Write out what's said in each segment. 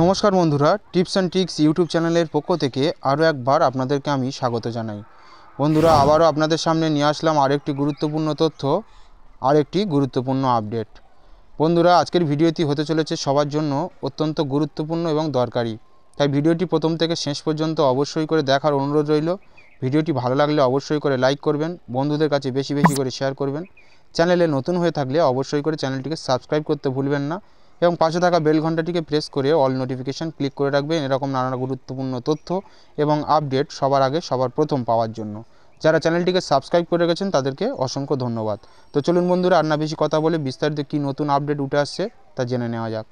নমস্কার বন্ধুরা, tips and tricks YouTube চ্যানেলের পক্ষ থেকে আরও একবার আপনাদেরকে আমি স্বাগত জানাই। বন্ধুরা, আবারও আপনাদের সামনে নিয়ে আসলাম আরেকটি গুরুত্বপূর্ণ তথ্য, আরেকটি গুরুত্বপূর্ণ আপডেট। বন্ধুরা, আজকের ভিডিওটি হতে চলেছে সবার জন্য অত্যন্ত গুরুত্বপূর্ণ এবং দরকারি, তাই ভিডিওটি প্রথম থেকে শেষ পর্যন্ত অবশ্যই করে দেখার অনুরোধ রইল। ভিডিওটি ভালো লাগলে অবশ্যই করে লাইক করবেন, বন্ধুদের কাছে বেশি বেশি করে শেয়ার করবেন। চ্যানেলে নতুন হয়ে থাকলে অবশ্যই করে চ্যানেলটিকে সাবস্ক্রাইব করতে ভুলবেন না এবং পাশে থাকা বেল ঘন্টাটিকে প্রেস করে অল নোটিফিকেশান ক্লিক করে রাখবেন এরকম নানা গুরুত্বপূর্ণ তথ্য এবং আপডেট সবার আগে সবার প্রথম পাওয়ার জন্য। যারা চ্যানেলটিকে সাবস্ক্রাইব করে রেখেছেন তাদেরকে অসংখ্য ধন্যবাদ। তো চলুন বন্ধুরা, আর না বেশি কথা বলে বিস্তারিত কী নতুন আপডেট উঠে আসছে তা জেনে নেওয়া যাক।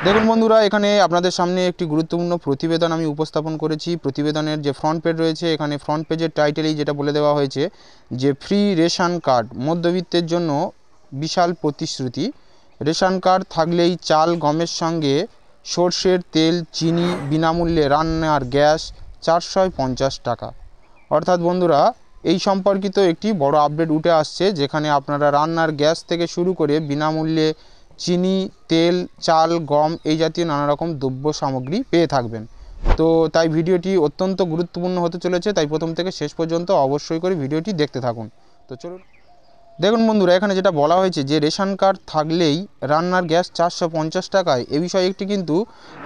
দেখুন বন্ধুরা, এখানে আপনাদের সামনে একটি গুরুত্বপূর্ণ প্রতিবেদন আমি উপস্থাপন করেছি। প্রতিবেদনের যে ফ্রন্ট পেজ রয়েছে, এখানে ফ্রন্ট পেজের টাইটেলেই যেটা বলে দেওয়া হয়েছে যে ফ্রি রেশন কার্ড মধ্যবিত্তের জন্য বিশাল প্রতিশ্রুতি। রেশন কার্ড থাকলেই চাল গমের সঙ্গে সরষের তেল, চিনি, বিনামূল্যে রান্নার গ্যাস 450 টাকা। অর্থাৎ বন্ধুরা, এই সম্পর্কিত একটি বড় আপডেট উঠে আসছে, যেখানে আপনারা রান্নার গ্যাস থেকে শুরু করে বিনামূল্যে চিনি, তেল, চাল, গম এই জাতীয় নানা রকম দ্রব্য সামগ্রী পেয়ে থাকবেন। তো তাই ভিডিওটি অত্যন্ত গুরুত্বপূর্ণ হতে চলেছে, তাই প্রথম থেকে শেষ পর্যন্ত অবশ্যই করে ভিডিওটি দেখতে থাকুন। তো চলুন দেখুন বন্ধুরা, এখানে যেটা বলা হয়েছে যে রেশন কার্ড থাকলেই রান্নার গ্যাস 450 টাকায়, এ বিষয়ে একটি কিন্তু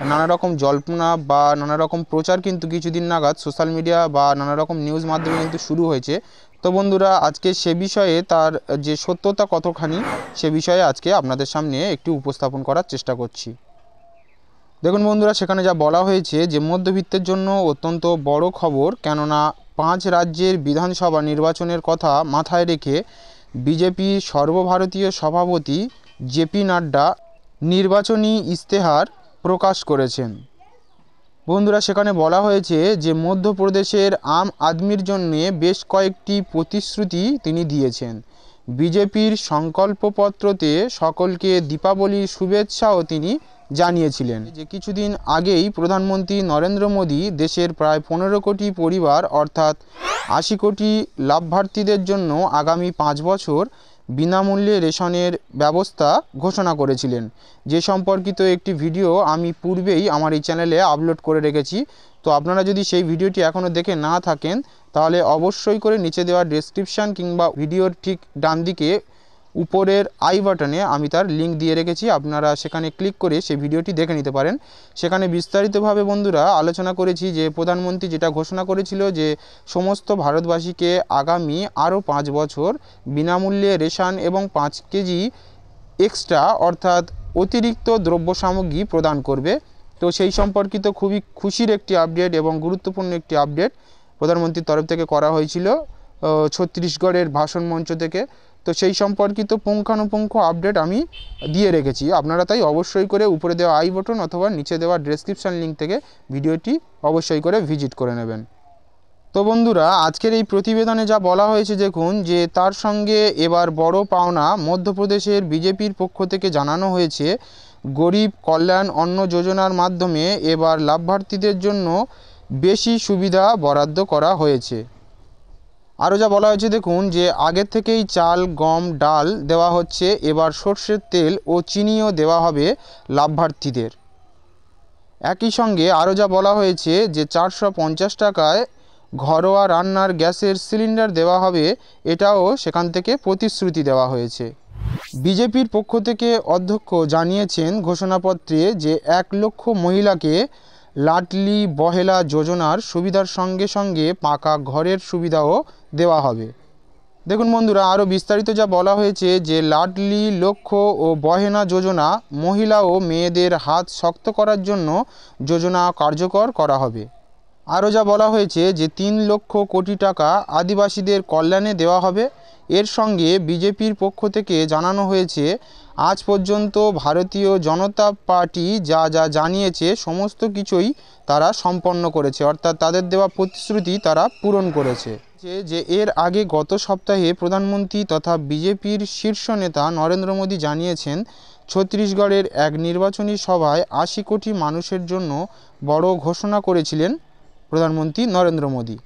নানা রকম জল্পনা বা নানা রকম প্রচার কিন্তু কিছুদিন নাগাদ সোশ্যাল মিডিয়া বা নানা রকম নিউজ মাধ্যমে কিন্তু শুরু হয়েছে। তো বন্ধুরা, আজকে সে বিষয়ে তার যে সত্যতা কতখানি সে বিষয়ে আজকে আপনাদের সামনে একটু উপস্থাপন করার চেষ্টা করছি। দেখুন বন্ধুরা, সেখানে যা বলা হয়েছে যে মধ্যবিত্তের জন্য অত্যন্ত বড় খবর, কেননা 5 রাজ্যের বিধানসভা নির্বাচনের কথা মাথায় রেখে বিজেপির সর্বভারতীয় সভাপতি জেপি নাড্ডা নির্বাচনী ইস্তেহার প্রকাশ করেছেন। বন্ধুরা, সেখানে বলা হয়েছে যে মধ্যপ্রদেশের আম আদমির জন্য বেশ কয়েকটি প্রতিশ্রুতি তিনি দিয়েছেন। বিজেপির সংকল্পপত্রতে সকলকে দীপাবলির শুভেচ্ছাও তিনি জানিয়েছিলেন। যে কিছুদিন আগেই প্রধানমন্ত্রী নরেন্দ্র মোদী দেশের প্রায় 15 কোটি পরিবার অর্থাৎ 80 কোটি লাভার্থীদের জন্য আগামী 5 বছর বিনামূল্যে রেশনের ব্যবস্থা ঘোষণা করেছিলেন, যে সম্পর্কিত একটি ভিডিও আমি পূর্বেই আমার এই চ্যানেলে আপলোড করে রেখেছি। তো আপনারা যদি সেই ভিডিওটি এখনও দেখে না থাকেন তাহলে অবশ্যই করে নিচে দেওয়া ডেসক্রিপশান কিংবা ভিডিওর ঠিক ডান দিকে উপরের আই বাটনে আমি তার লিঙ্ক দিয়ে রেখেছি, আপনারা সেখানে ক্লিক করে সেই ভিডিওটি দেখে নিতে পারেন। সেখানে বিস্তারিতভাবে বন্ধুরা আলোচনা করেছি যে প্রধানমন্ত্রী যেটা ঘোষণা করেছিল যে সমস্ত ভারতবাসীকে আগামী আরও 5 বছর বিনামূল্যে রেশন এবং 5 কেজি এক্সট্রা অর্থাৎ অতিরিক্ত দ্রব্য সামগ্রী প্রদান করবে। তো সেই সম্পর্কিত খুবই খুশির একটি আপডেট এবং গুরুত্বপূর্ণ একটি আপডেট প্রধানমন্ত্রীর তরফ থেকে করা হয়েছিল ছত্তিশগড়ের ভাষণ মঞ্চ থেকে। তো সেই সম্পর্কিত পুঙ্খানুপুঙ্খ আপডেট আমি দিয়ে রেখেছি, আপনারা তাই অবশ্যই করে উপরে দেওয়া আই বাটন অথবা নিচে দেওয়া ডেসক্রিপশান লিঙ্ক থেকে ভিডিওটি অবশ্যই করে ভিজিট করে নেবেন। তো বন্ধুরা, আজকের এই প্রতিবেদনে যা বলা হয়েছে দেখুন যে তার সঙ্গে এবার বড় পাওনা মধ্যপ্রদেশের বিজেপির পক্ষ থেকে জানানো হয়েছে গরিব কল্যাণ অন্ন যোজনার মাধ্যমে এবার লাভার্থীদের জন্য বেশি সুবিধা বরাদ্দ করা হয়েছে। আরও যা বলা হয়েছে দেখুন যে আগের থেকেই চাল, গম, ডাল দেওয়া হচ্ছে, এবার সরষের তেল ও চিনিও দেওয়া হবে লাভার্থীদের। একই সঙ্গে আরও যা বলা হয়েছে যে 450 টাকায় ঘরোয়া রান্নার গ্যাসের সিলিন্ডার দেওয়া হবে, এটাও সেখান থেকে প্রতিশ্রুতি দেওয়া হয়েছে। বিজেপির পক্ষ থেকে অধ্যক্ষ জানিয়েছেন ঘোষণাপত্রে যে 1 লক্ষ মহিলাকে লাডলি বহেলা যোজনার সুবিধার সঙ্গে সঙ্গে পাকা ঘরের সুবিধাও দেওয়া হবে। দেখুন বন্ধুরা, আরও বিস্তারিত যা বলা হয়েছে যে লাডলি লক্ষ্য ও বহেনা যোজনা মহিলা ও মেয়েদের হাত শক্ত করার জন্য যোজনা কার্যকর করা হবে। আরও যা বলা হয়েছে যে 3 লক্ষ কোটি টাকা আদিবাসীদের কল্যাণে দেওয়া হবে। এর সঙ্গে বিজেপির পক্ষ থেকে জানানো হয়েছে আজ পর্যন্ত ভারতীয় জনতা পার্টি যা যা জানিয়েছে সমস্ত কিছুই তারা সম্পন্ন করেছে, অর্থাৎ তাদের দেওয়া প্রতিশ্রুতি তারা পূরণ করেছে। যে এর আগে গত সপ্তাহে প্রধানমন্ত্রী তথা বিজেপির শীর্ষ নেতা নরেন্দ্র মোদী জানিয়েছেন ছত্তিশগড়ের এক নির্বাচনী সভায় 80 কোটি মানুষের জন্য বড় ঘোষণা করেছিলেন প্রধানমন্ত্রী নরেন্দ্র মোদী।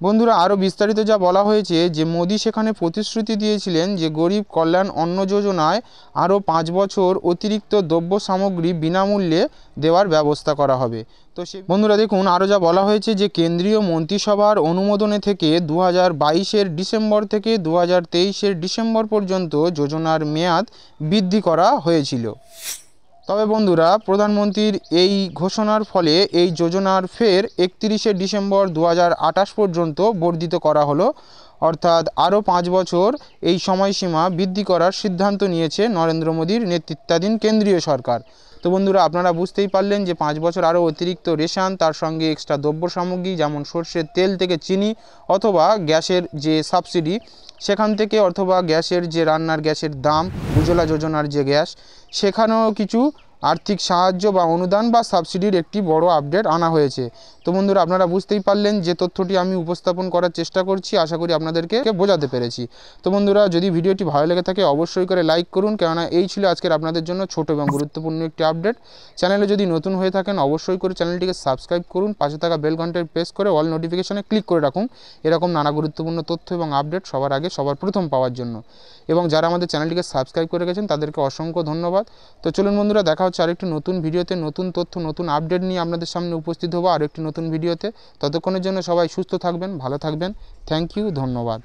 বন্ধুরা আরও বিস্তারিত যা বলা হয়েছে যে মোদি সেখানে প্রতিশ্রুতি দিয়েছিলেন যে গরিব কল্যাণ অন্ন যোজনায় আরও 5 বছর অতিরিক্ত দ্রব্য সামগ্রী বিনামূল্যে দেওয়ার ব্যবস্থা করা হবে। তো সে বন্ধুরা দেখুন আরও যা বলা হয়েছে যে কেন্দ্রীয় মন্ত্রিসভার অনুমোদনে থেকে 2022-এর ডিসেম্বর থেকে 2023-এর ডিসেম্বর পর্যন্ত যোজনার মেয়াদ বৃদ্ধি করা হয়েছিল। তবে বন্ধুরা প্রধানমন্ত্রীর এই ঘোষণার ফলে এই যোজনার ফের 31শে ডিসেম্বর 2028 পর্যন্ত বর্ধিত করা হলো, অর্থাৎ আরও 5 বছর এই সময়সীমা বৃদ্ধি করার সিদ্ধান্ত নিয়েছে নরেন্দ্র মোদীর নেতৃত্বাধীন কেন্দ্রীয় সরকার। তো বন্ধুরা আপনারা বুঝতেই পারলেন যে 5 বছর আরও অতিরিক্ত রেশন, তার সঙ্গে এক্সট্রা দ্রব্য সামগ্রী যেমন সর্ষের তেল থেকে চিনি অথবা গ্যাসের যে সাবসিডি সেখান থেকে, অথবা গ্যাসের যে রান্নার গ্যাসের দাম, উজ্জ্বলা যোজনার যে গ্যাস, সেখানেও কিছু আর্থিক সাহায্য বা অনুদান বা সাবসিডির একটি বড় আপডেট আনা হয়েছে। তো বন্ধুরা আপনারা বুঝতেই পারলেন যে তথ্যটি আমি উপস্থাপন করার চেষ্টা করছি, আশা করি আপনাদেরকে বোঝাতে পেরেছি। তো বন্ধুরা যদি ভিডিওটি ভালো লেগে থাকে অবশ্যই করে লাইক করুন, কেননা এই ছিল আজকের আপনাদের জন্য ছোট এবং গুরুত্বপূর্ণ একটি আপডেট। চ্যানেলে যদি নতুন হয়ে থাকেন অবশ্যই করে চ্যানেলটিকে সাবস্ক্রাইব করুন, পাশে থাকা বেল ঘন্টায় প্রেস করে অল নোটিফিকেশনে ক্লিক করে রাখুন এরকম নানা গুরুত্বপূর্ণ তথ্য এবং আপডেট সবার আগে সবার প্রথম পাওয়ার জন্য। এবং যারা আমাদের চ্যানেলটিকে সাবস্ক্রাইব করে গেছেন তাদেরকে অসংখ্য ধন্যবাদ। তো চলুন বন্ধুরা দেখা হচ্ছে আরেকটি নতুন ভিডিওতে, নতুন তথ্য নতুন আপডেট নিয়ে আপনাদের সামনে উপস্থিত হবো আরেকটি নতুন ভিডিওতে। ততক্ষণের জন্য সবাই সুস্থ থাকবেন, ভালো থাকবেন। থ্যাংক ইউ, ধন্যবাদ।